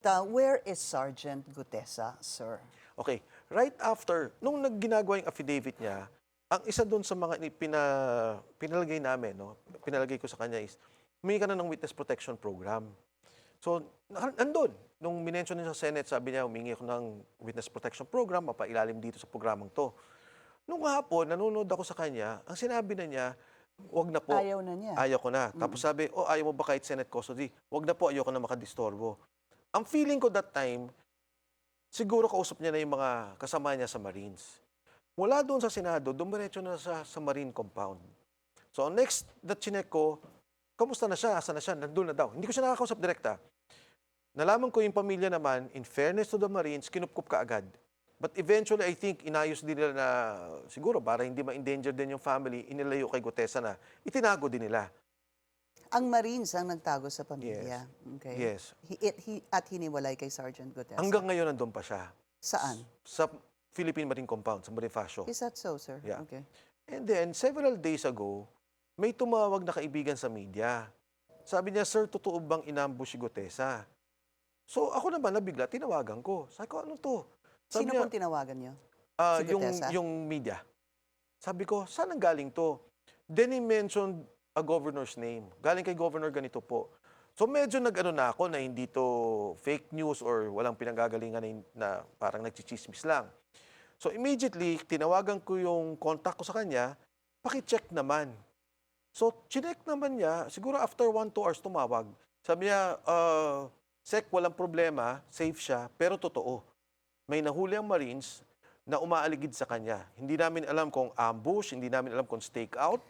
Where is Sergeant Gutesa, sir? Okay, right after, nung nagginagawa yung affidavit niya, ang isa doon sa mga pinalagay namin, no, pinalagay ko sa kanya is, humingi ka na ng witness protection program. So, andun. Nung minention niya sa Senate, sabi niya, humingi ako ng witness protection program, mapailalim dito sa programang to. Nung hapon, nanonood ako sa kanya, ang sinabi na niya, wag na po. Ayaw na niya. Ayaw ko na. Tapos sabi, ayaw mo ba kahit Senate custody? Wag na po, ayaw ko na makadistorbo. Ang feeling ko that time, siguro kausap niya na yung mga kasama niya sa Marines. Mula doon sa Senado, dumiretso na sa Marine compound. So, next na chinek ko, kamusta na siya? Asa na siya? Nandun na daw. Hindi ko siya nakakausap direkta. Nalaman ko yung pamilya naman, in fairness to the Marines, kinupkup ka agad. But eventually, I think, inayos din nila na, siguro, para hindi ma-endanger din yung family, inilayo kay Gutesa na, itinago din nila. Ang Marines ang nagtago sa pamilya. Okay. Yes. At hiniwalay kay Sergeant Gutesa. Hanggang ngayon, nandun pa siya. Saan? Sa Philippine Marine Compound, sa Bonifacio. Is that so, sir? Yeah. Okay. And then, several days ago, may tumawag na kaibigan sa media. Sabi niya, sir, totoo bang inambush si Gutesa? So, ako naman nabigla, tinawagan ko. Sabi ko, ano to? Sabi Sino pong tinawagan niyo? Si Gutesa? yung media. Sabi ko, saan ang galing to? Then he mentioned a governor's name. Galing kay governor ganito po. So medyo nag-ano na ako na hindi to fake news or walang pinanggagalingan na parang nagchichismis lang. So immediately, tinawagan ko yung contact ko sa kanya, paki-check naman. So chinek naman niya, siguro after 1-2 hours tumawag. Sabi niya, Sec, walang problema, safe siya, pero totoo. May nahuli ang Marines na umaaligid sa kanya. Hindi namin alam kung ambush, hindi namin alam kung stakeout,